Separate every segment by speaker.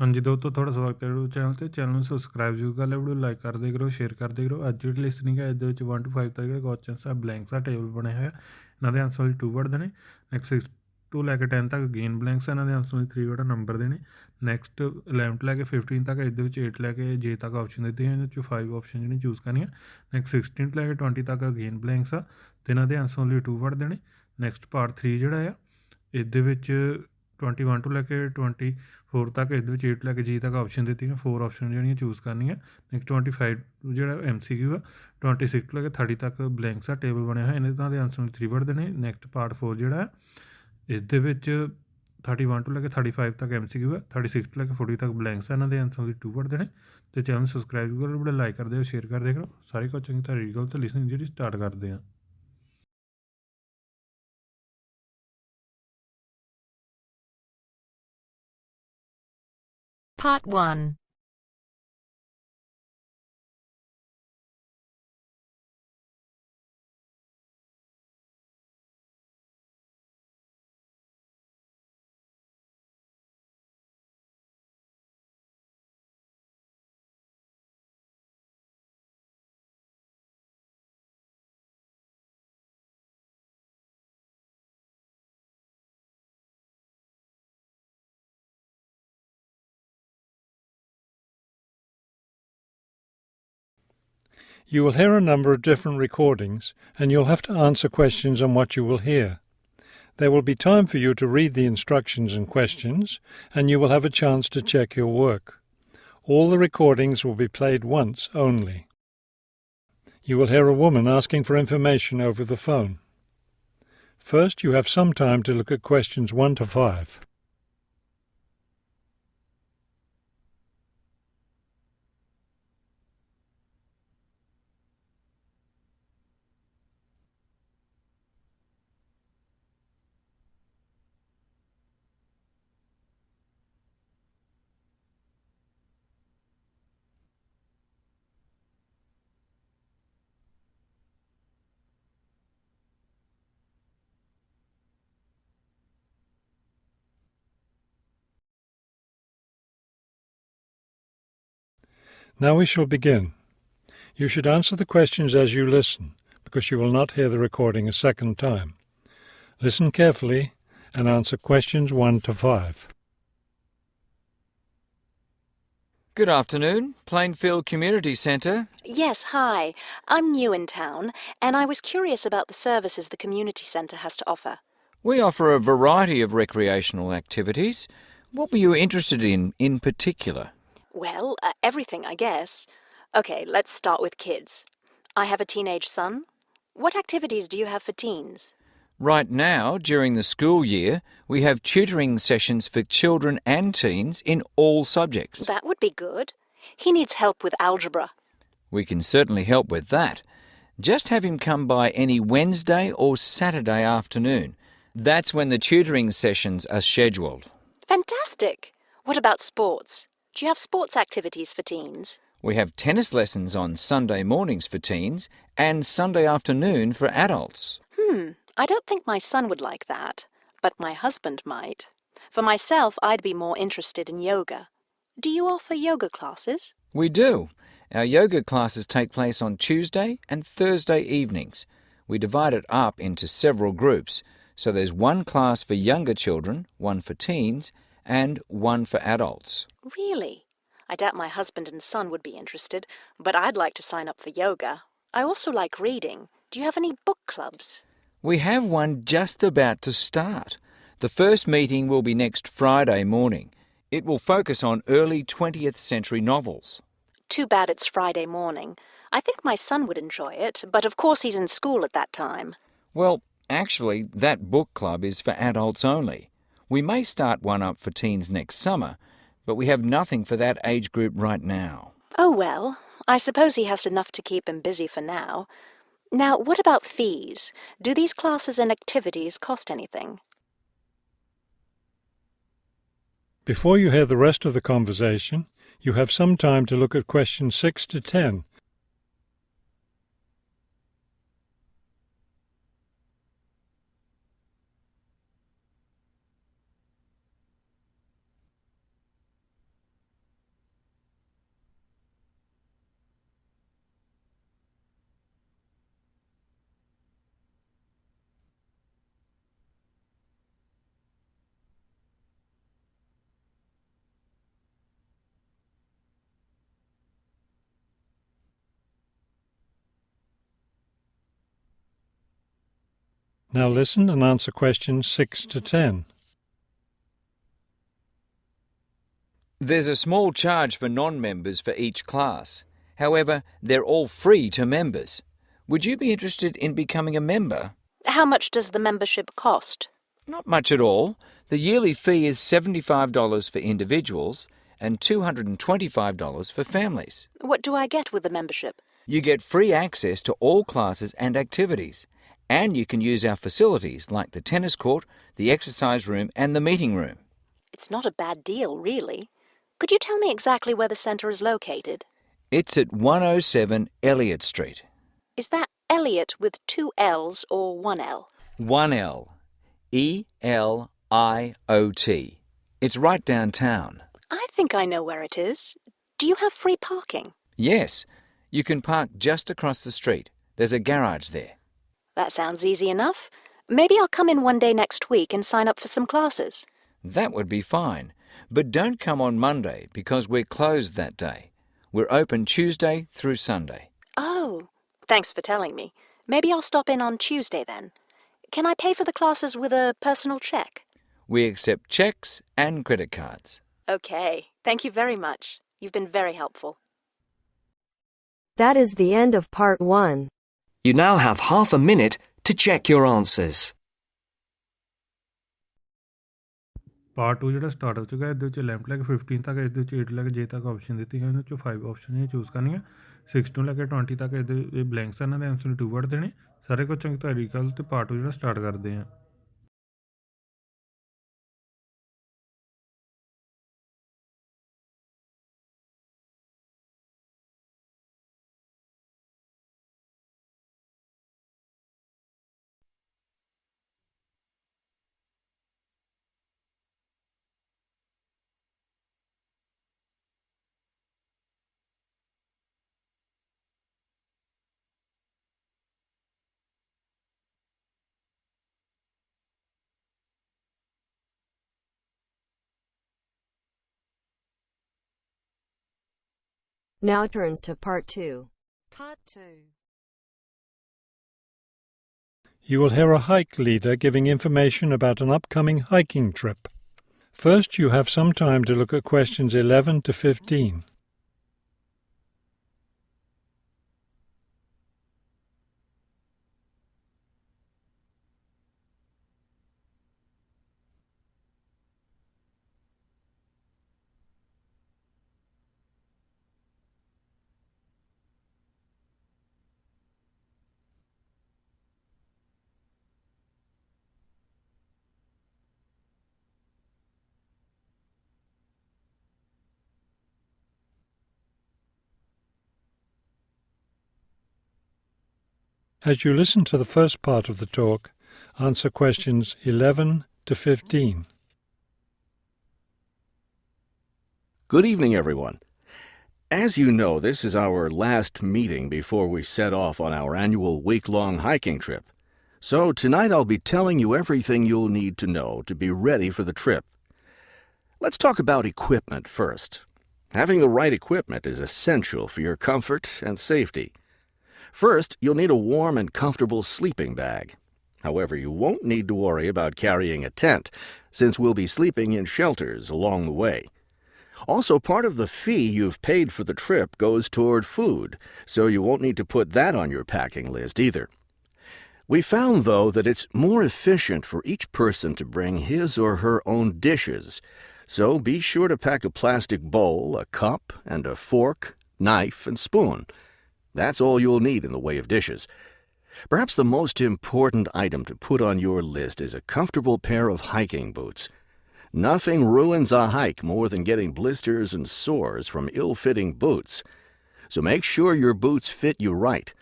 Speaker 1: ਹਾਂਜੀ ਦੋਸਤੋ, ਤੁਹਾਡਾ ਸਵਾਗਤ ਹੈ ਚੈਨਲ ਤੇ। ਚੈਨਲ ਨੂੰ ਸਬਸਕ੍ਰਾਈਬ ਜ਼ਰੂਰ ਕਰ ਲਿਓ, ਵੀਡੀਓ ਲਾਈਕ ਕਰਦੇ ਕਰੋ, ਸ਼ੇਅਰ ਕਰਦੇ ਕਰੋ। ਅੱਜ ਜਿਹੜੀ ਲਿਸਨਿੰਗ ਹੈ ਇਹਦੇ ਵਿੱਚ 1 to 5 ਤੱਕ ਜਿਹੜੇ ਕੁਐਸਚਨਸ ਆ ਬਲੈਂਕਸ ਆ ਟੇਬਲ ਬਣੇ ਹੋਏ ਆ। ਇਹਨਾਂ ਦੇ ਆਂਸਰ ਵਿੱਚ 2 ਵਰਡ ਦੇਣੇ। ਨੈਕਸਟ 6 ਤੋਂ ਲੈ ਕੇ 10 ਤੱਕ ਗੇਨ ਬਲੈਂਕਸ ਆ, ਇਹਨਾਂ ਦੇ ਆਂਸਰ ਵਿੱਚ 3 ਵਰਡ ਨੰਬਰ ਦੇਣੇ। ਨੈਕਸਟ 11 ਤੋਂ ਲੈ ਕੇ 15 ਤੱਕ ਇਹਦੇ ਵਿੱਚ 8 ਲੈ ਕੇ ਜੇ ਤੱਕ ਆਪਸ਼ਨ ਦਿੱਤੇ ਹਨ, ਇਹਦੇ ਵਿੱਚ 5 ਆਪਸ਼ਨ ਜਿਹੜੀਆਂ ਚੂਜ਼ ਕਰਨੀਆਂ। ਨੈਕਸਟ 16 ਤੋਂ ਲੈ ਕੇ 20 ਤੱਕ ਗੇਨ ਬਲੈਂਕਸ ਆ ਅਤੇ ਇਹਨਾਂ ਦੇ ਆਂਸਰ ਲਈ 2 ਵਰਡ ਦੇਣੇ। ਨੈਕਸਟ ਪਾਰਟ 3 ਜਿਹੜਾ ਆ ਇਹਦੇ ਵਿੱਚ 21 ਤੋਂ ਲੈ ਕੇ 24 ਤੱਕ ਇਹਦੇ ਵਿੱਚ 8 ਲੈ ਕੇ ਜੀ ਤੱਕ ਆਪਸ਼ਨ ਦਿੱਤੀਆਂ, 4 ਆਪਸ਼ਨ ਜਿਹੜੀਆਂ ਚੂਜ਼ ਕਰਨੀਆਂ। ਨੈਕਸਟ 25 ਜਿਹੜਾ MCQ ਆ, 26 ਤੋਂ ਲੈ ਕੇ 30 ਤੱਕ ਬਲੈਂਕਸ ਆ ਟੇਬਲ ਬਣਿਆ ਹੋਇਆ, ਇਹਨਾਂ ਦੇ ਆਂਸਰ ਨੂੰ 3 ਵਰਡ ਦੇਣੇ। ਨੈਕਸਟ ਪਾਰਟ 4 ਜਿਹੜਾ ਇਸਦੇ ਵਿੱਚ 31 ਤੋਂ ਲੈ ਕੇ 35 ਤੱਕ MCQ ਆ, 36 ਤੋਂ ਲੈ ਕੇ 40 ਤੱਕ ਬਲੈਂਕਸ ਆ, ਇਹਨਾਂ ਦੇ ਆਂਸਰ ਦੀ 2 ਵਰਡ ਦੇਣੇ। ਅਤੇ ਚੈਨਲ ਨੂੰ ਸਬਸਕ੍ਰਾਈਬ ਕਰੋ, ਬੜਾ ਲਾਈਕ ਕਰਦੇ ਹੋ, ਸ਼ੇਅਰ ਕਰਦੇ ਕਰੋ। ਸਾਰੇ ਕੁਝ ਚੰਗੀ ਤਰ੍ਹਾਂ ਰੀਡ ਕਰੋ ਅਤੇ ਲਿਸਨਿੰਗ ਜਿਹੜੀ ਸਟਾਰਟ ਕਰਦੇ ਹਾਂ।
Speaker 2: Part 1.
Speaker 3: You will hear a number of different recordings, and you'll have to answer questions on what you will hear. There will be time for you to read the instructions and questions, and you will have a chance to check your work. All the recordings will be played once only. You will hear a woman asking for information over the phone. First, you have some time to look at questions 1 to 5. Now we shall begin. You should answer the questions as you listen, because you will not hear the recording a second time. Listen carefully and answer questions 1 to 5.
Speaker 4: Good afternoon, Plainfield Community Centre.
Speaker 5: Yes, hi. I'm new in town, and I was curious about the services the community centre has to offer.
Speaker 4: We offer a variety of recreational activities. What were you interested in particular?
Speaker 5: Well, everything, I guess. Okay, let's start with kids. I have a teenage son. What activities do you have for teens?
Speaker 4: Right now, during the school year, we have tutoring sessions for children and teens in all subjects.
Speaker 5: That would be good. He needs help with algebra.
Speaker 4: We can certainly help with that. Just have him come by any Wednesday or Saturday afternoon. That's when the tutoring sessions are scheduled.
Speaker 5: Fantastic! What about sports? Do you have sports activities for teens?
Speaker 4: We have tennis lessons on Sunday mornings for teens and Sunday afternoon for adults.
Speaker 5: I don't think my son would like that, but my husband might. For myself, I'd be more interested in yoga. Do you offer yoga classes?
Speaker 4: We do. Our yoga classes take place on Tuesday and Thursday evenings. We divide it up into several groups, so there's one class for younger children, one for teens, and one for adults.
Speaker 5: Really? I doubt my husband and son would be interested, but I'd like to sign up for yoga. I also like reading. Do you have any book clubs?
Speaker 4: We have one just about to start. The first meeting will be next Friday morning. It will focus on early 20th century novels.
Speaker 5: Too bad it's Friday morning. I think my son would enjoy it, but of course he's in school at that time.
Speaker 4: Well, actually, that book club is for adults only. We may start one up for teens next summer, but we have nothing for that age group right now.
Speaker 5: Oh well, I suppose he has enough to keep him busy for now. Now, what about fees? Do these classes and activities cost anything?
Speaker 3: Before you hear the rest of the conversation, you have some time to look at questions 6 to 10. Now listen and answer questions 6 to 10.
Speaker 4: There's a small charge for non-members for each class. However, they're all free to members. Would you be interested in becoming a member?
Speaker 5: How much does the membership cost?
Speaker 4: Not much at all. The yearly fee is $75 for individuals and $225 for families.
Speaker 5: What do I get with the membership?
Speaker 4: You get free access to all classes and activities, and you can use our facilities like the tennis court, the exercise room and the meeting room.
Speaker 5: It's not a bad deal, really. Could you tell me exactly where the centre is located?
Speaker 4: It's at 107 Elliott Street.
Speaker 5: Is that Elliot with 2 L's or 1 L?
Speaker 4: 1 L. ELIOT. It's right downtown.
Speaker 5: I think I know where it is. Do you have free parking?
Speaker 4: Yes, you can park just across the street. There's a garage there.
Speaker 5: That sounds easy enough. Maybe I'll come in one day next week and sign up for some classes.
Speaker 4: That would be fine. But don't come on Monday because we're closed that day. We're open Tuesday through Sunday.
Speaker 5: Oh, thanks for telling me. Maybe I'll stop in on Tuesday then. Can I pay for the classes with a personal cheque?
Speaker 4: We accept cheques and credit cards.
Speaker 5: Okay, thank you very much. You've been very helpful.
Speaker 2: That is the end of part 1.
Speaker 6: You now have half a minute to check your answers.
Speaker 1: Part 2 ਜਿਹੜਾ start ਹੋ ਚੁੱਕਾ ਹੈ। ਇਹਦੇ ਵਿੱਚ 11 ਲੈ ਕੇ 15 ਤੱਕ, ਇਹਦੇ ਵਿੱਚ 8 ਲੈ ਕੇ J ਤੱਕ ਆਪਸ਼ਨ ਦਿੱਤੀ ਗਈ। ਇਹਨਾਂ 'ਚੋਂ 5 ਆਪਸ਼ਨ ਇਹ ਚੂਜ਼ ਕਰਨੀਆਂ। 6 ਤੋਂ ਲੈ ਕੇ 20 ਤੱਕ ਇਹ ਬਲੈਂਕਸ ਇਹਨਾਂ ਦੇ ਆਂਸਰ 2 ਵਰਡ ਦੇਣੇ। ਸਾਰੇ ਕੁਝ ਚੰਗੀ ਤੁਹਾਡੀ ਗੱਲ ਤੇ ਪਾਰਟ 2 ਜਿਹੜਾ ਸਟਾਰਟ ਕਰਦੇ ਹਾਂ।
Speaker 2: Now turns to part 2.
Speaker 7: Part 2.
Speaker 3: You will hear a hike leader giving information about an upcoming hiking trip. First, you have some time to look at questions 11 to 15. As you listen to the first part of the talk, answer questions 11 to 15.
Speaker 8: Good evening, everyone. As you know, this is our last meeting before we set off on our annual week-long hiking trip. So tonight I'll be telling you everything you'll need to know to be ready for the trip. Let's talk about equipment first. Having the right equipment is essential for your comfort and safety. First, you'll need a warm and comfortable sleeping bag. However, you won't need to worry about carrying a tent, since we'll be sleeping in shelters along the way. Also, part of the fee you've paid for the trip goes toward food, so you won't need to put that on your packing list either. We found, though, that it's more efficient for each person to bring his or her own dishes, so be sure to pack a plastic bowl, a cup, and a fork, knife, and spoon. That's all you'll need in the way of dishes. Perhaps the most important item to put on your list is a comfortable pair of hiking boots. Nothing ruins a hike more than getting blisters and sores from ill-fitting boots. So make sure your boots fit you right.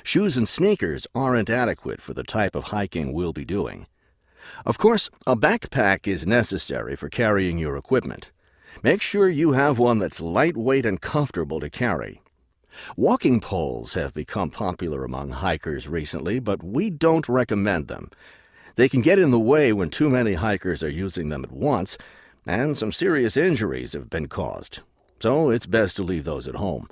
Speaker 8: Shoes and sneakers aren't adequate for the type of hiking we'll be doing. Of course, a backpack is necessary for carrying your equipment. Make sure you have one that's lightweight and comfortable to carry. Walking poles have become popular among hikers recently, but we don't recommend them. They can get in the way when too many hikers are using them at once, and some serious injuries have been caused. So it's best to leave those at home.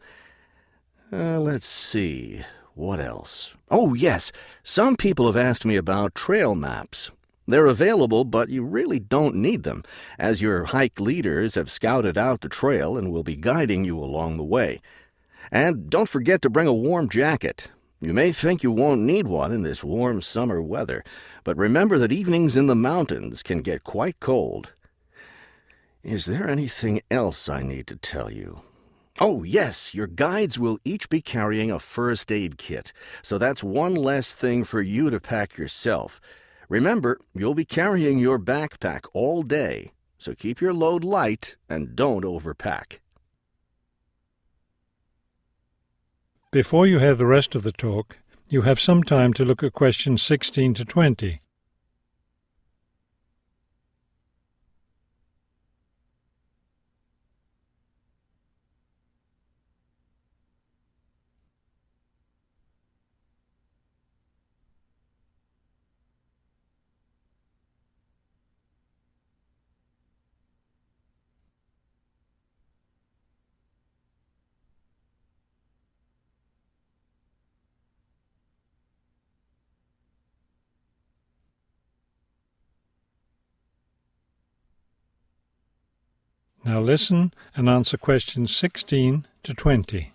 Speaker 8: Let's see. What else? Oh, yes, some people have asked me about trail maps. They're available, but you really don't need them, as your hike leaders have scouted out the trail and will be guiding you along the way. And don't forget to bring a warm jacket. You may think you won't need one in this warm summer weather, but remember that evenings in the mountains can get quite cold. Is there anything else I need to tell you? Oh, yes, your guides will each be carrying a first aid kit, so that's one less thing for you to pack yourself. Remember, you'll be carrying your backpack all day, so keep your load light and don't overpack.
Speaker 3: Before you hear the rest of the talk, you have some time to look at questions 16 to 20. Now listen and answer questions 16 to 20.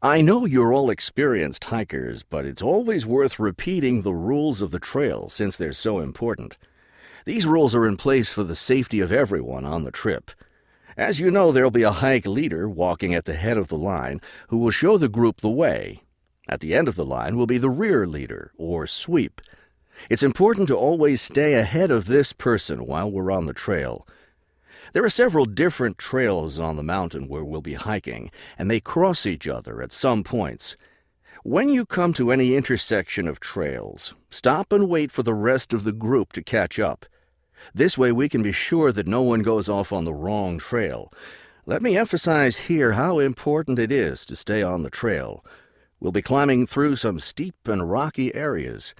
Speaker 8: I know you're all experienced hikers, but it's always worth repeating the rules of the trail since they're so important. These rules are in place for the safety of everyone on the trip. As you know, there'll be a hike leader walking at the head of the line who will show the group the way. At the end of the line will be the rear leader, or sweep. It's important to always stay ahead of this person while we're on the trail. There are several different trails on the mountain where we'll be hiking, and they cross each other at some points. When you come to any intersection of trails, stop and wait for the rest of the group to catch up. This way we can be sure that no one goes off on the wrong trail. Let me emphasize here how important it is to stay on the trail. We'll be climbing through some steep and rocky areas.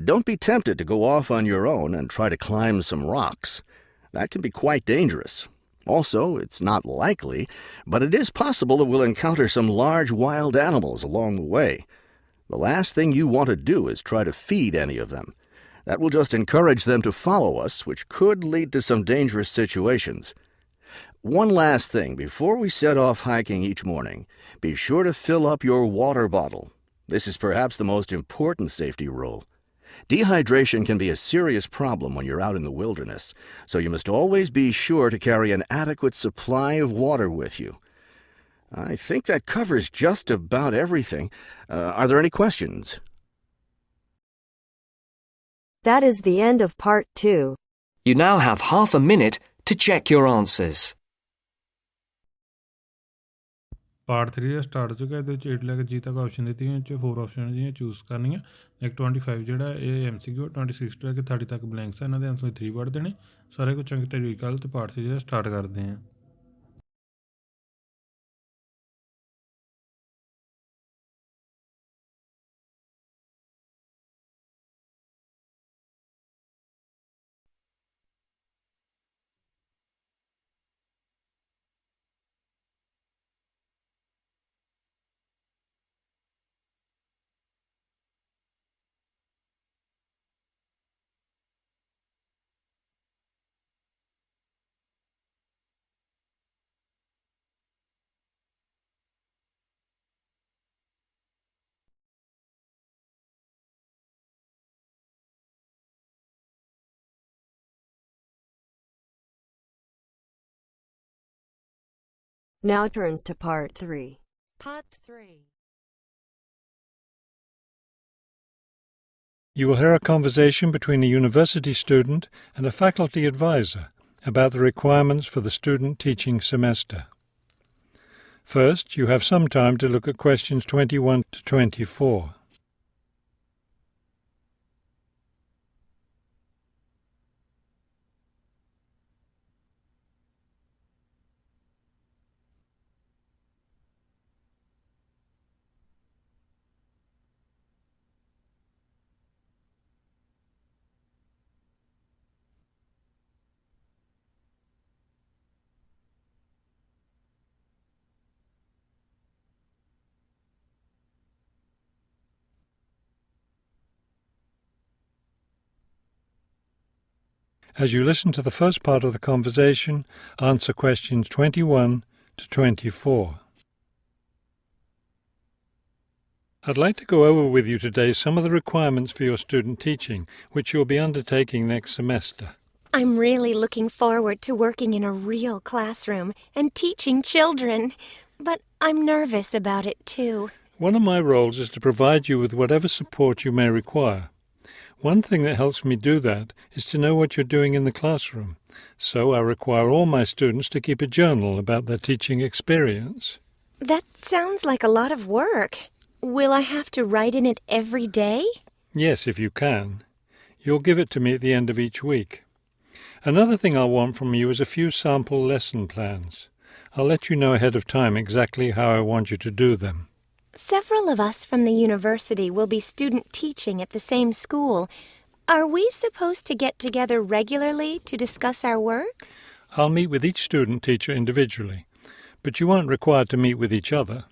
Speaker 8: Don't be tempted to go off on your own and try to climb some rocks. That can be quite dangerous. Also, it's not likely, but it is possible that we'll encounter some large wild animals along the way. The last thing you want to do is try to feed any of them. That will just encourage them to follow us, which could lead to some dangerous situations. One last thing before we set off hiking each morning, be sure to fill up your water bottle. This is perhaps the most important safety rule. Dehydration can be a serious problem when you're out in the wilderness, so you must always be sure to carry an adequate supply of water with you. I think that covers just about everything. Are there any questions?
Speaker 2: That is the end of part 2.
Speaker 6: You now have half a minute to check your answers.
Speaker 1: Part 3 the start ਹੋ ਚੁੱਕਾ। ਇਹਦੇ ਵਿੱਚ 8 ਲੈ ਕੇ ਜੀ ਤੱਕ option ਦਿੱਤੀਆਂ ਗਈਆਂ, 'ਚ 4 ਆਪਸ਼ਨ ਜਿਹੜੀਆਂ ਚੂਜ਼ ਕਰਨੀਆਂ। ਇੱਕ 25 ਜਿਹੜਾ ਇਹ MCQ, 26 ਤੋਂ ਲੈ ਕੇ 30 ਤੱਕ ਬਲੈਂਕਸ ਆ। ਇਹਨਾਂ ਦੇ ਆਨਸਰ 3 ਵਰਡ ਦੇਣੇ। ਸਾਰੇ ਕੁਝ ਚੰਗੇ ਤਰੀਕੇ ਨਾਲ ਤੇ ਪਾਰਟ 3 ਜਿਹੜਾ ਸਟਾਰਟ ਕਰਦੇ ਹਾਂ।
Speaker 2: Now turns to part 3. Part 3.
Speaker 3: You will hear a conversation between a university student and a faculty advisor about the requirements for the student teaching semester. First, you have some time to look at questions 21 to 24. As you listen to the first part of the conversation, answer questions 21 to 24. I'd like to go over with you today some of the requirements for your student teaching, which you'll be undertaking next semester.
Speaker 7: I'm really looking forward to working in a real classroom and teaching children, but I'm nervous about it too.
Speaker 3: One of my roles is to provide you with whatever support you may require. One thing that helps me do that is to know what you're doing in the classroom, so I require all my students to keep a journal about their teaching experience.
Speaker 7: That sounds like a lot of work. Will I have to write in it every day?
Speaker 3: Yes, if you can. You'll give it to me at the end of each week. Another thing I'll want from you is a few sample lesson plans. I'll let you know ahead of time exactly how I want you to do them.
Speaker 7: Several of us from the university will be student teaching at the same school. Are we supposed to get together regularly to discuss our work?
Speaker 3: I'll meet with each student teacher individually, but you aren't required to meet with each other.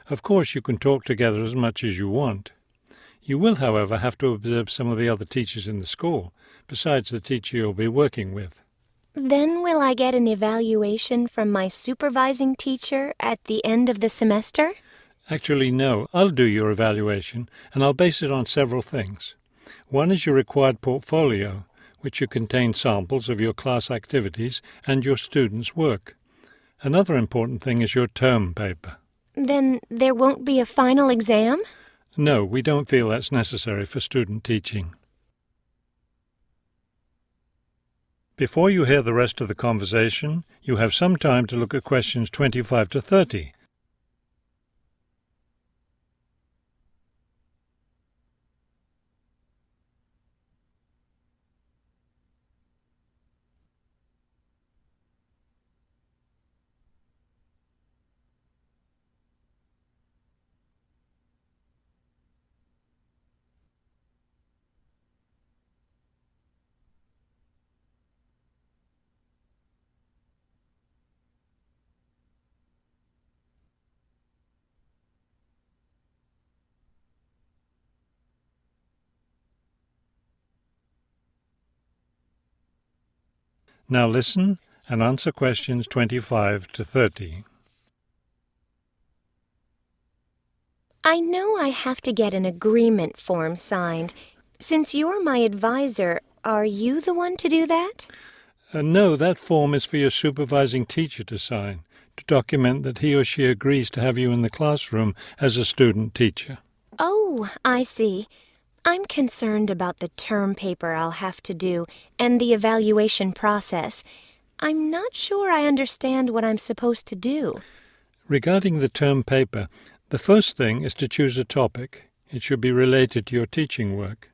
Speaker 3: Of course, you can talk together as much as you want. You will, however, have to observe some of the other teachers in the school, besides the teacher you'll be working with.
Speaker 7: Then will I get an evaluation from my supervising teacher at the end of the semester?
Speaker 3: Actually, no. I'll do your evaluation, and I'll base it on several things. One is your required portfolio, which should contain samples of your class activities and your students' work. Another important thing is your term paper.
Speaker 7: Then there won't be a final exam?
Speaker 3: No, we don't feel that's necessary for student teaching. Before you hear the rest of the conversation, you have some time to look at questions 25 to 30. Now listen and answer questions 25 to 30.
Speaker 7: I know I have to get an agreement form signed. Since you're my advisor, are you the one to do that?
Speaker 3: No, that form is for your supervising teacher to sign, to document that he or she agrees to have you in the classroom as a student teacher.
Speaker 7: Oh, I see. I'm concerned about the term paper I'll have to do and the evaluation process. I'm not sure I understand what I'm supposed to do.
Speaker 3: Regarding the term paper, the first thing is to choose a topic. It should be related to your teaching work.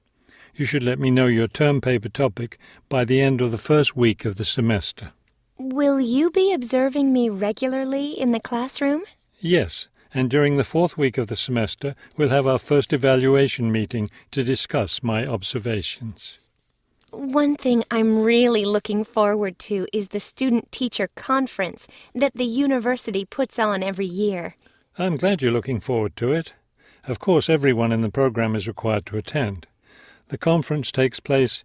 Speaker 3: You should let me know your term paper topic by the end of the first week of the semester.
Speaker 7: Will you be observing me regularly in the classroom?
Speaker 3: Yes, and during the fourth week of the semester, we'll have our first evaluation meeting to discuss my observations.
Speaker 7: One thing I'm really looking forward to is the student-teacher conference that the university puts on every year.
Speaker 3: I'm glad you're looking forward to it. Of course, everyone in the program is required to attend. The conference takes place,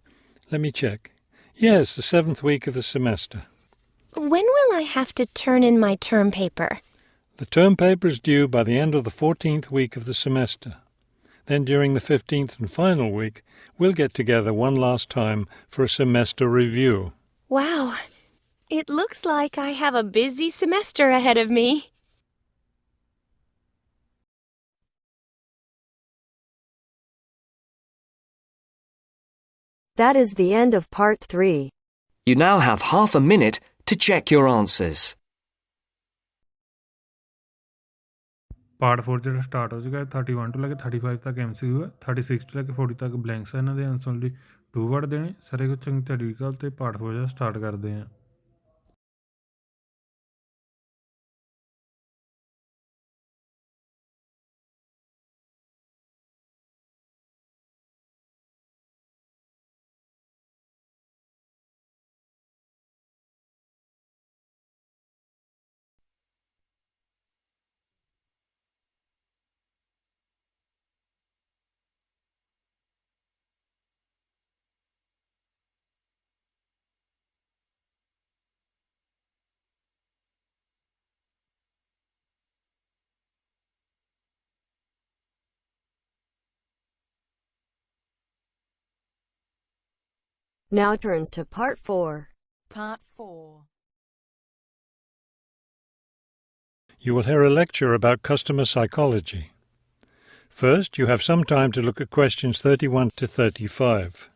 Speaker 3: let me check. Yes, the seventh week of the semester.
Speaker 7: When will I have to turn in my term paper?
Speaker 3: The term paper is due by the end of the 14th week of the semester. Then during the 15th and final week, we'll get together one last time for a semester review.
Speaker 7: Wow, it looks like I have a busy semester ahead of me.
Speaker 2: That is the end of part 3.
Speaker 6: You now have half a minute to check your answers.
Speaker 1: Part 4 ਜਿਹੜਾ start ਹੋ ਚੁੱਕਾ ਹੈ 31 ਤੋਂ ਲੈ ਕੇ 35 ਤੱਕ MCQ ਹੈ 36 ਤੋਂ ਲੈ ਕੇ 40 ਤੱਕ ਬਲੈਂਕਸ ਹੈ ਇਹਨਾਂ ਦੇ ਆਨਸਰ ਲਈ 2 ਵਰਡ ਦੇਣੇ ਸਾਰੇ ਕੁਝ ਚੰਗੀ ਤਰੀਕੇ ਨਾਲ ਤੇ ਪਾਰਟ 4 ਜਿਹੜਾ ਸਟਾਰਟ ਕਰਦੇ ਹਾਂ
Speaker 2: Now turns to Part 4.
Speaker 5: Part 4.
Speaker 3: You will hear a lecture about customer psychology. First, you have some time to look at questions 31 to 35.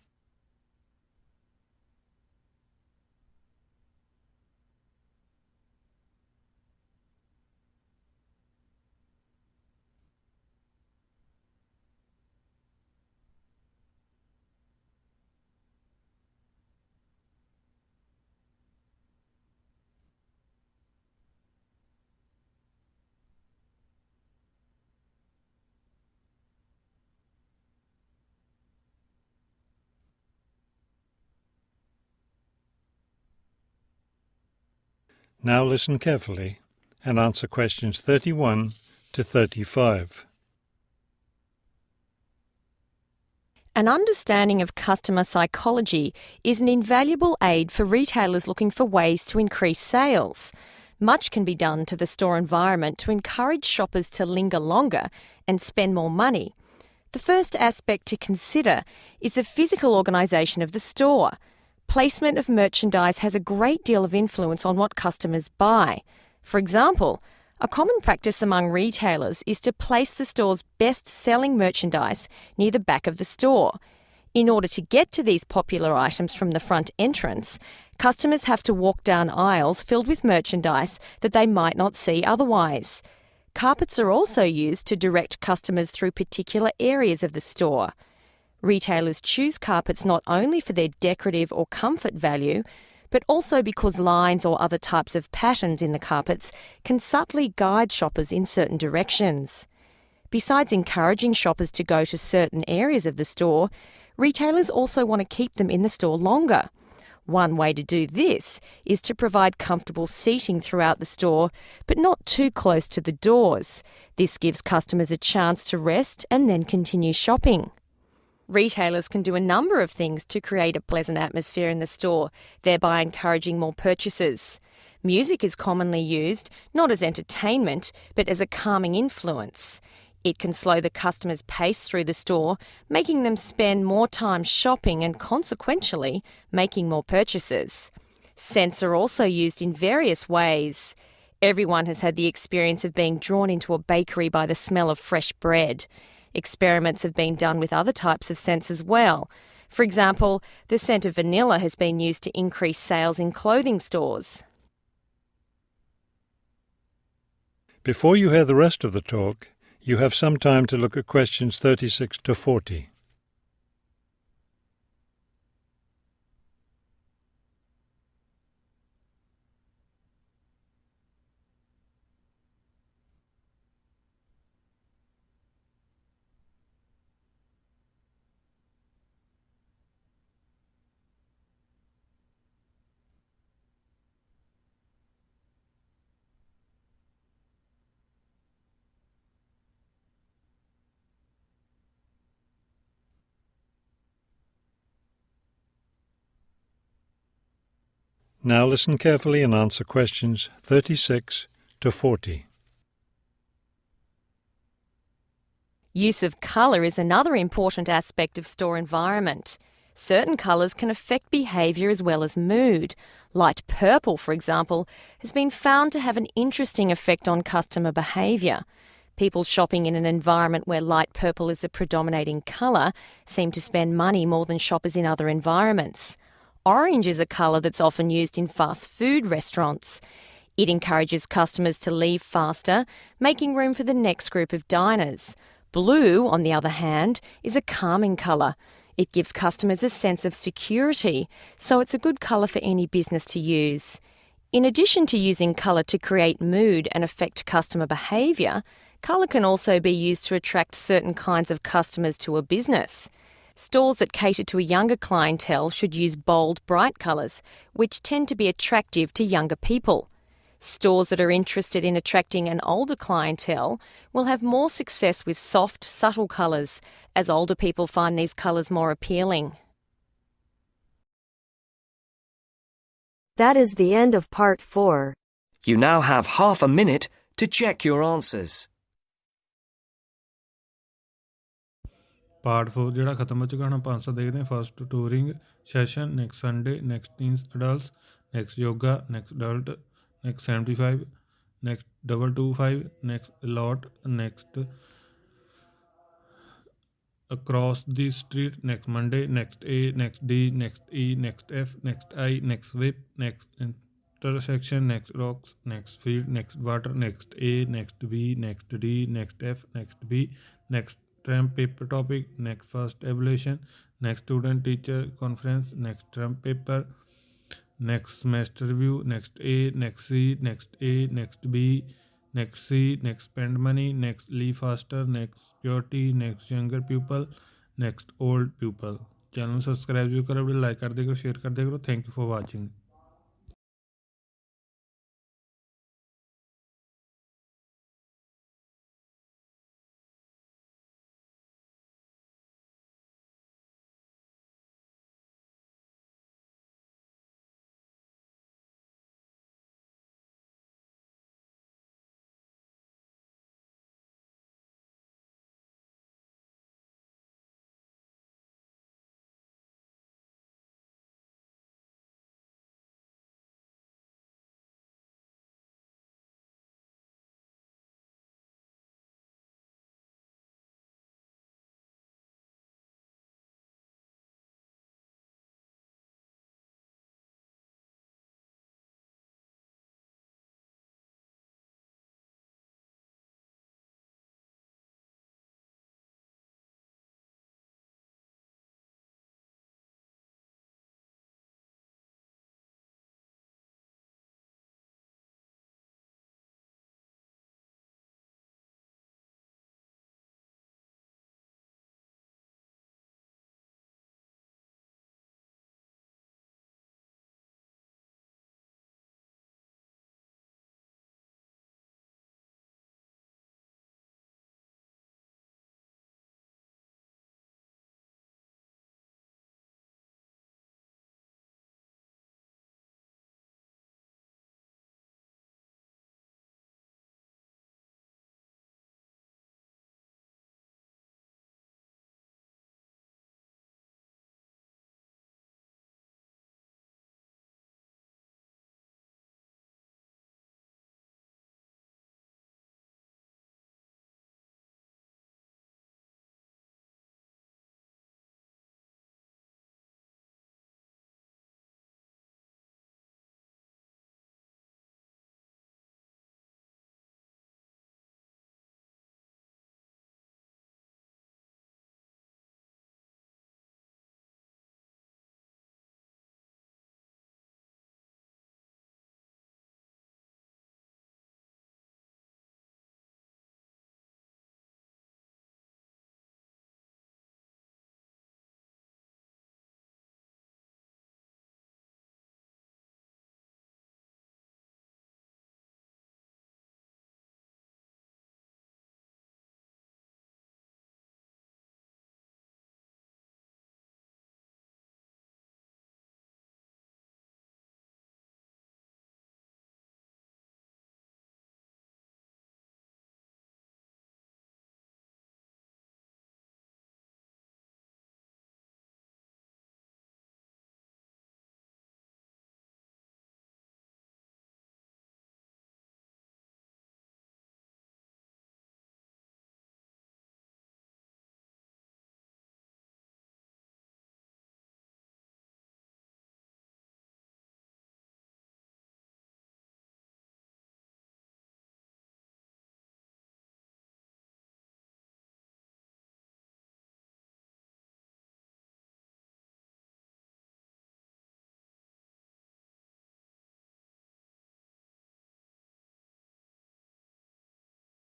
Speaker 3: Now listen carefully and answer questions 31 to 35.
Speaker 9: An understanding of customer psychology is an invaluable aid for retailers looking for ways to increase sales. Much can be done to the store environment to encourage shoppers to linger longer and spend more money. The first aspect to consider is the physical organisation of the store. Placement of merchandise has a great deal of influence on what customers buy. For example, a common practice among retailers is to place the store's best-selling merchandise near the back of the store. In order to get to these popular items from the front entrance, customers have to walk down aisles filled with merchandise that they might not see otherwise. Carpets are also used to direct customers through particular areas of the store. Retailers choose carpets not only for their decorative or comfort value, but also because lines or other types of patterns in the carpets can subtly guide shoppers in certain directions. Besides encouraging shoppers to go to certain areas of the store, retailers also want to keep them in the store longer. One way to do this is to provide comfortable seating throughout the store, but not too close to the doors. This gives customers a chance to rest and then continue shopping. Retailers can do a number of things to create a pleasant atmosphere in the store, thereby encouraging more purchases. Music is commonly used, not as entertainment, but as a calming influence. It can slow the customer's pace through the store, making them spend more time shopping and consequentially making more purchases. Scents are also used in various ways. Everyone has had the experience of being drawn into a bakery by the smell of fresh bread. Experiments have been done with other types of scents as well. For example, the scent of vanilla has been used to increase sales in clothing stores.
Speaker 3: Before you hear the rest of the talk, you have some time to look at questions 36 to 40. Now listen carefully and answer questions 36 to 40.
Speaker 9: Use of colour is another important aspect of store environment. Certain colours can affect behaviour as well as mood. Light purple, for example, has been found to have an interesting effect on customer behaviour. People shopping in an environment where light purple is the predominating colour seem to spend money more than shoppers in other environments. Orange is a colour that's often used in fast food restaurants. It encourages customers to leave faster, making room for the next group of diners. Blue, on the other hand, is a calming colour. It gives customers a sense of security, so it's a good colour for any business to use. In addition to using colour to create mood and affect customer behaviour, colour can also be used to attract certain kinds of customers to a business. Stores that cater to a younger clientele should use bold, bright colours, which tend to be attractive to younger people. Stores that are interested in attracting an older clientele will have more success with soft, subtle colours, as older people find these colours more appealing.
Speaker 2: That is the end of Part 4.
Speaker 6: You now have half a minute to check your answers.
Speaker 1: Part 4 ਜਿਹੜਾ ਖਤਮ ਹੋ ਚੁੱਕਾ, ਹੁਣ ਆਪਾਂ answer ਦੇਖਦੇ ਹਾਂ। First touring session, next Sunday, next teens adults, next yoga, next adult, next 75, next 225, next lot, next across the street, next Monday, next A, next D, next E, next F, next I, next whip, next intersection, next rocks, next field, next water, next A, next B, next D, next F, next B, next tramp paper topic, next first evaluation, next student teacher conference, next tramp paper, next semester review, next A, next C, next A, next B, next C, next spend money, next leave faster, next security, next younger pupil, next old pupil। Channel subscribe भी करो, like कर दे करो, share कर दे करो। Thank you for watching.